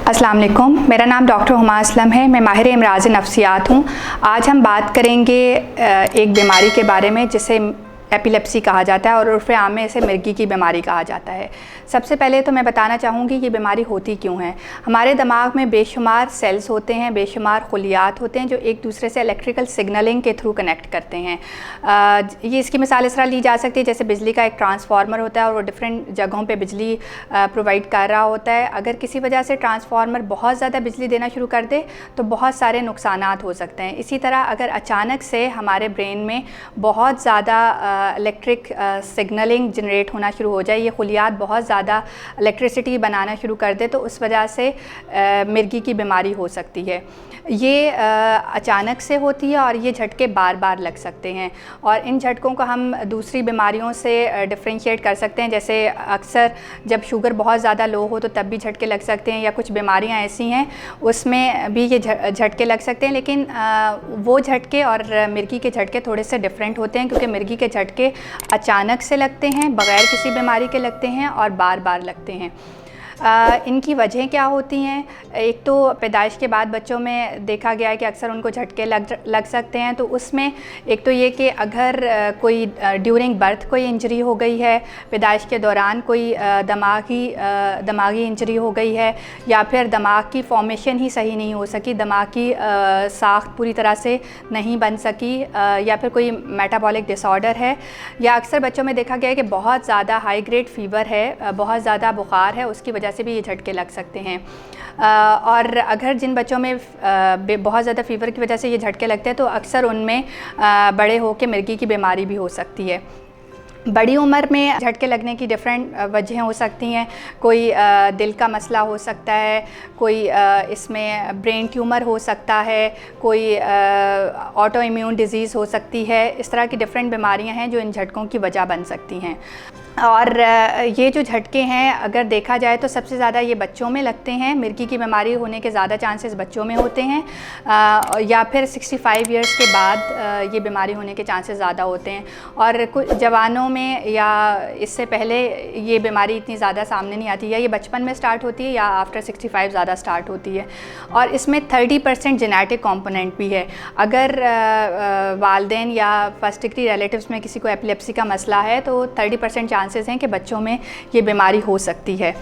अस्सलाम वालेकुम, मेरा नाम डॉक्टर हुमा असलम है। मैं माहिर इमराज़ नफ्सियात हूँ। आज हम बात करेंगे एक बीमारी के बारे में जिसे एपिलेप्सी कहा जाता है और उर्फ़ आम में इसे मिर्गी की बीमारी कहा जाता है। सबसे पहले तो मैं बताना चाहूँगी ये बीमारी होती क्यों है। हमारे दिमाग में बेशुमार सेल्स होते हैं, बेशुमार खुलियात होते हैं जो एक दूसरे से इलेक्ट्रिकल सिग्नलिंग के थ्रू कनेक्ट करते हैं। ये इसकी मिसाल इस तरह ली जा सकती है जैसे बिजली का एक ट्रांसफार्मर होता है और वो डिफरेंट जगहों पे बिजली प्रोवाइड कर रहा होता है। अगर किसी वजह से ट्रांसफार्मर बहुत ज़्यादा बिजली देना शुरू कर दे तो बहुत सारे नुकसानात हो सकते हैं। इसी तरह अगर अचानक से हमारे ब्रेन में बहुत ज़्यादा इलेक्ट्रिक सिग्नलिंग जनरेट होना शुरू हो जाए, ये खुलियात बहुत ज़्यादा इलेक्ट्रिसिटी बनाना शुरू कर दे तो उस वजह से मिर्गी की बीमारी हो सकती है। ये अचानक से होती है और ये झटके बार बार लग सकते हैं और इन झटकों को हम दूसरी बीमारियों से डिफरेंशिएट कर सकते हैं। जैसे अक्सर जब शुगर बहुत ज़्यादा लो हो तो तब भी झटके लग सकते हैं, या कुछ बीमारियां ऐसी हैं उसमें भी ये झटके लग सकते हैं। लेकिन वो झटके और मिर्गी के झटके थोड़े से डिफरेंट होते हैं क्योंकि मिर्गी के झटके अचानक से लगते हैं, बग़ैर किसी बीमारी के लगते हैं और बार बार लगते हैं। इनकी वजह क्या होती हैं? एक तो पैदाइश के बाद बच्चों में देखा गया है कि अक्सर उनको झटके लग सकते हैं। तो उसमें एक तो ये कि अगर कोई ड्यूरिंग बर्थ कोई इंजरी हो गई है, पैदाइश के दौरान कोई दिमागी इंजरी हो गई है, या फिर दिमाग की फॉर्मेशन ही सही नहीं हो सकी, दिमाग की साख्त पूरी तरह से नहीं बन सकी, या फिर कोई मेटाबॉलिक डिसऑर्डर है, या अक्सर बच्चों में देखा गया है कि बहुत ज़्यादा हाई ग्रेड फ़ीवर है, बहुत ज़्यादा बुखार है, उसकी वजह से भी ये झटके लग सकते हैं। और अगर जिन बच्चों में बहुत ज़्यादा फ़ीवर की वजह से ये झटके लगते हैं तो अक्सर उनमें बड़े होकर मिर्गी की बीमारी भी हो सकती है। बड़ी उम्र में झटके लगने की डिफरेंट वजहें हो सकती हैं। कोई दिल का मसला हो सकता है, कोई इसमें ब्रेन ट्यूमर हो सकता है, कोई ऑटो इम्यून डिज़ीज़ हो सकती है। इस तरह की डिफरेंट बीमारियां हैं जो इन झटकों की वजह बन सकती हैं। और ये जो झटके हैं अगर देखा जाए तो सबसे ज़्यादा ये बच्चों में लगते हैं। मिर्गी की बीमारी होने के ज़्यादा चांसेस बच्चों में होते हैं, या फिर 65 इयर्स के बाद ये बीमारी होने के चांसेस ज़्यादा होते हैं। और कुछ जवानों में या इससे पहले ये बीमारी इतनी ज़्यादा सामने नहीं आती, या ये बचपन में स्टार्ट होती है या आफ्टर 65 ज़्यादा स्टार्ट होती है। और इसमें 30% जेनेटिक कॉम्पोनेंट भी है। अगर वालदेन या फर्स्ट डिग्री रिलेटिव्स में किसी को एपिलेप्सी का मसला है तो 30% चांसेस हैं कि बच्चों में ये बीमारी हो सकती है।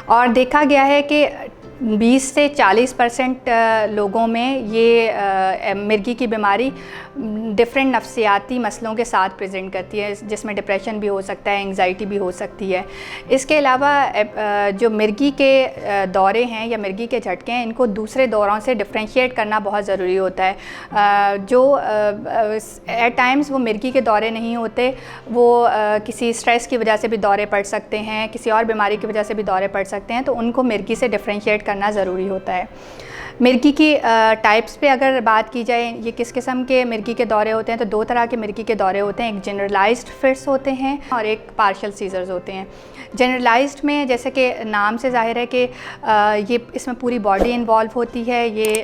और देखा गया है कि 20 से 40% लोगों में ये मिर्गी की बीमारी डिफरेंट नफ्सियाती मसलों के साथ प्रेजेंट करती है, जिसमें डिप्रेशन भी हो सकता है, एंग्जाइटी भी हो सकती है। इसके अलावा जो मिर्गी के दौरे हैं या मिर्गी के झटके हैं, इनको दूसरे दौरों से डिफ्रेंशिएट करना बहुत ज़रूरी होता है। जो एट टाइम्स वो मिर्गी के दौरे नहीं होते, वो किसी स्ट्रेस की वजह से भी दौरे पड़ सकते हैं, किसी और बीमारी की वजह से भी दौरे पड़ सकते हैं, तो उनको मिर्गी से डिफ्रेंशिएट करना ज़रूरी होता है। मिर्गी की टाइप्स पे अगर बात की जाए, ये किस किस्म के मिर्गी के दौरे होते हैं, तो दो तरह के मिर्गी के दौरे होते हैं। एक जनरलाइज्ड फिट्स होते हैं और एक पार्शियल सीजर्स होते हैं। जनरलाइज्ड में जैसे कि नाम से जाहिर है कि ये इसमें पूरी बॉडी इन्वॉल्व होती है। ये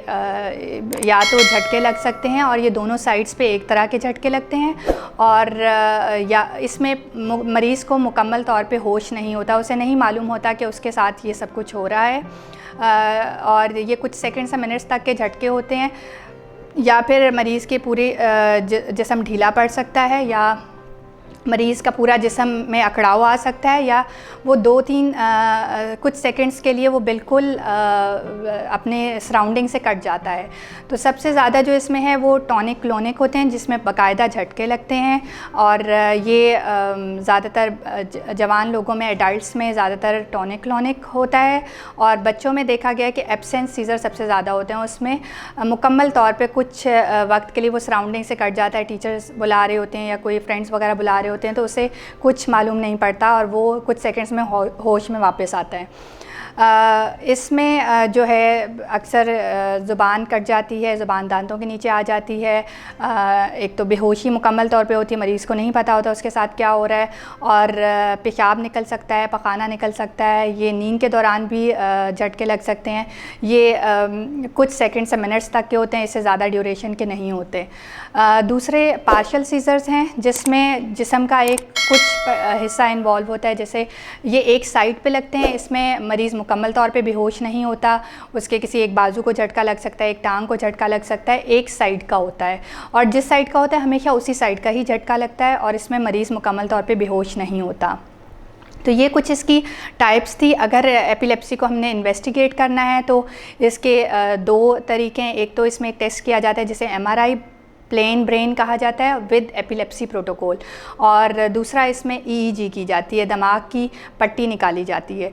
या तो झटके लग सकते हैं और ये दोनों साइड्स पे एक तरह के झटके लगते हैं, और या इसमें मरीज़ को मुकम्मल तौर पे होश नहीं होता, उसे नहीं मालूम होता कि उसके साथ ये सब कुछ हो रहा है। और ये कुछ सेकंड से मिनट्स तक के झटके होते हैं, या फिर मरीज़ के पूरे जिस्म ढीला पड़ सकता है, या मरीज़ का पूरा जिस्म में अकड़ाव आ सकता है, या वो 2-3 कुछ सेकंड्स के लिए वो बिल्कुल अपने सराउंडिंग से कट जाता है। तो सबसे ज़्यादा जो इसमें है वो टॉनिक क्लोनिक होते हैं, जिसमें बाकायदा झटके लगते हैं। और ये ज़्यादातर जवान लोगों में, एडल्ट्स में ज़्यादातर टॉनिक क्लोनिक होता है। और बच्चों में देखा गया है कि एब्सेंस सीजर सबसे ज़्यादा होते हैं। उसमें मुकम्मल तौर पे कुछ वक्त के लिए वो सराउंडिंग से कट जाता है, टीचर्स बुला रहे होते हैं या कोई फ्रेंड्स वगैरह बुला रहे होते हैं, तो उसे कुछ मालूम नहीं पड़ता और वो कुछ सेकंड्स में होश में वापस आता है। इसमें जो है अक्सर ज़ुबान कट जाती है, ज़ुबान दांतों के नीचे आ जाती है। एक तो बेहोशी मुकम्मल तौर पे होती है, मरीज़ को नहीं पता होता उसके साथ क्या हो रहा है, और पेशाब निकल सकता है, पखाना निकल सकता है। ये नींद के दौरान भी झटके लग सकते हैं। ये कुछ सेकंड से मिनट्स तक के होते हैं, इससे ज़्यादा ड्यूरेशन के नहीं होते। दूसरे पार्शियल सीजर्स हैं, जिसमें जिस्म का एक कुछ हिस्सा इन्वॉल्व होता है, जैसे ये एक साइड पे लगते हैं, इसमें मरीज़ मुकम्मल तौर पे बेहोश नहीं होता, उसके किसी एक बाजू को झटका लग सकता है, एक टांग को झटका लग सकता है, एक साइड का होता है, और जिस साइड का होता है हमेशा उसी साइड का ही झटका लगता है और इसमें मरीज़ मुकम्मल तौर पे बेहोश नहीं होता। तो ये कुछ इसकी टाइप्स थी। अगर एपिलेप्सी को हमने इन्वेस्टिगेट करना है तो इसके दो तरीके हैं। एक तो इसमें एक टेस्ट किया जाता है जिसे MRI प्लेन ब्रेन कहा जाता है विद एपिलेप्सी प्रोटोकॉल, और दूसरा इसमें EEG की जाती है, दिमाग की पट्टी निकाली जाती है।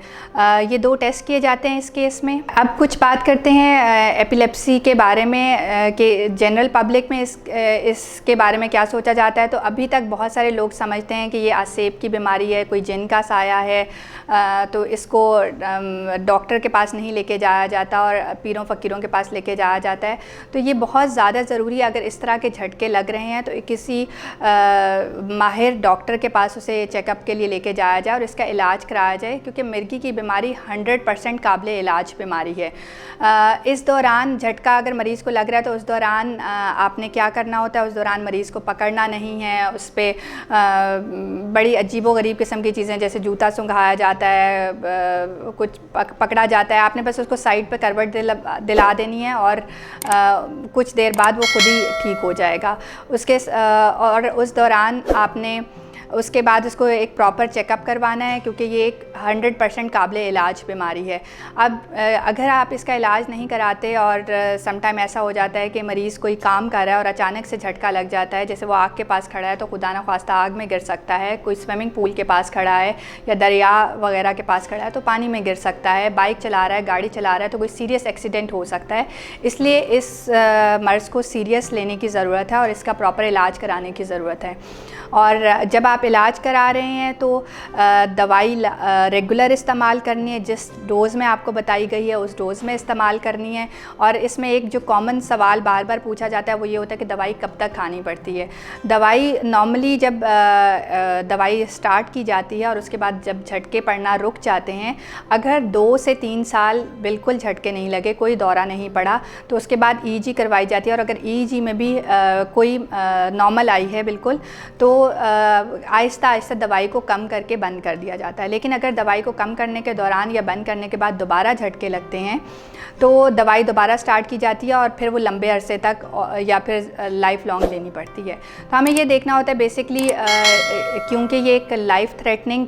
ये दो टेस्ट किए जाते हैं इस केस में। अब कुछ बात करते हैं एपिलेप्सी के बारे में कि जनरल पब्लिक में इसके बारे में क्या सोचा जाता है। तो अभी तक बहुत सारे लोग समझते हैं कि ये आसेब की बीमारी है, कोई जिन का साया है, तो इसको डॉक्टर के पास नहीं लेके जाया जाता और पीरों फ़कीरों के पास लेके जाया जाता है। तो ये बहुत ज़्यादा ज़रूरी है, अगर इस तरह के झटके लग रहे हैं तो किसी माहिर डॉक्टर के पास उसे चेकअप के लिए लेके जाया जाए और इसका इलाज कराया जाए, क्योंकि मिर्गी की बीमारी 100% काबिल इलाज बीमारी है। इस दौरान झटका अगर मरीज़ को लग रहा है तो उस दौरान आपने क्या करना होता है, उस दौरान मरीज़ को पकड़ना नहीं है, उस पर बड़ी अजीबो-गरीब किस्म की चीज़ें जैसे जूता सुंघाया जाता है, कुछ पकड़ा जाता है, आपने बस उसको साइड पे करवट दिला देनी है और कुछ देर बाद वो खुद ही ठीक हो जाएगा। और उस दौरान आपने उसके बाद उसको एक प्रॉपर चेकअप करवाना है, क्योंकि ये एक 100% काबिल इलाज बीमारी है। अब अगर आप इसका इलाज नहीं कराते और समटाइम ऐसा हो जाता है कि मरीज़ कोई काम कर रहा है और अचानक से झटका लग जाता है, जैसे वो आग के पास खड़ा है तो खुदा न ख्वास्ता आग में गिर सकता है, कोई स्विमिंग पूल के पास खड़ा है या दरिया वगैरह के पास खड़ा है तो पानी में गिर सकता है, बाइक चला रहा है, गाड़ी चला रहा है तो कोई सीरियस एक्सीडेंट हो सकता है। इसलिए इस मर्ज़ को सीरियस लेने की ज़रूरत है और इसका प्रॉपर इलाज कराने की ज़रूरत है। और जब आप इलाज करा रहे हैं तो दवाई रेगुलर इस्तेमाल करनी है, जिस डोज़ में आपको बताई गई है उस डोज़ में इस्तेमाल करनी है। और इसमें एक जो कॉमन सवाल बार बार पूछा जाता है वो ये होता है कि दवाई कब तक खानी पड़ती है। दवाई नॉर्मली जब दवाई स्टार्ट की जाती है और उसके बाद जब झटके पड़ना रुक जाते हैं, अगर 2 से 3 साल बिल्कुल झटके नहीं लगे, कोई दौरा नहीं पड़ा, तो उसके बाद EEG करवाई जाती है। और अगर EEG में भी कोई नॉर्मल आई है बिल्कुल, तो आहिस्ता आहिस्ता दवाई को कम करके बंद कर दिया जाता है। लेकिन अगर दवाई को कम करने के दौरान या बंद करने के बाद दोबारा झटके लगते हैं तो दवाई दोबारा स्टार्ट की जाती है और फिर वो लंबे अरसे तक या फिर लाइफ लॉन्ग लेनी पड़ती है। तो हमें ये देखना होता है बेसिकली, क्योंकि ये एक लाइफ थ्रेटनिंग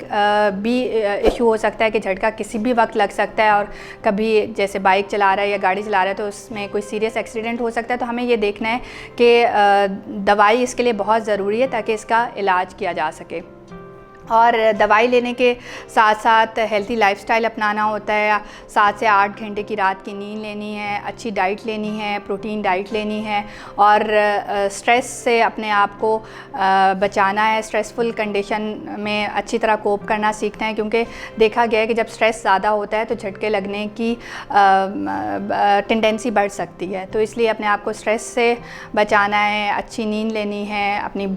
भी इशू हो सकता है कि झटका किसी भी वक्त लग सकता है, और कभी जैसे बाइक चला रहा है या गाड़ी चला रहा है तो उसमें कोई सीरियस एक्सीडेंट हो सकता है। तो हमें ये देखना है कि दवाई इसके लिए बहुत ज़रूरी है ताकि इसका इलाज किया जा सके। और दवाई लेने के साथ साथ हेल्थी लाइफस्टाइल अपनाना होता है। 7 से 8 घंटे की रात की नींद लेनी है, अच्छी डाइट लेनी है, प्रोटीन डाइट लेनी है, और स्ट्रेस से अपने आप को बचाना है। स्ट्रेसफुल कंडीशन में अच्छी तरह कोप करना सीखना है, क्योंकि देखा गया है कि जब स्ट्रेस ज़्यादा होता है तो झटके लगने की टेंडेंसी बढ़ सकती है। तो इसलिए अपने आप को स्ट्रेस से बचाना है, अच्छी नींद लेनी है, अपनी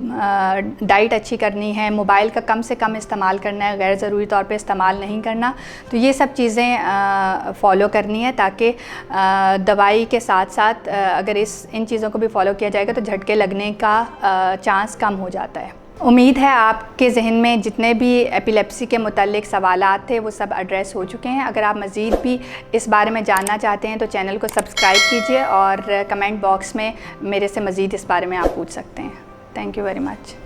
डाइट अच्छी करनी है, मोबाइल का कम से कम इस्तेमाल करना है, गैर ज़रूरी तौर पे इस्तेमाल नहीं करना। तो ये सब चीज़ें फॉलो करनी है ताकि दवाई के साथ साथ अगर इन चीज़ों को भी फॉलो किया जाएगा तो झटके लगने का चांस कम हो जाता है। उम्मीद है आपके जहन में जितने भी एपिलेप्सी के मुतालिक सवालात थे वो सब एड्रेस हो चुके हैं। अगर आप मज़ीद भी इस बारे में जानना चाहते हैं तो चैनल को सब्सक्राइब कीजिए और कमेंट बॉक्स में मेरे से मज़ीद इस बारे में आप पूछ सकते हैं। Thank you very much.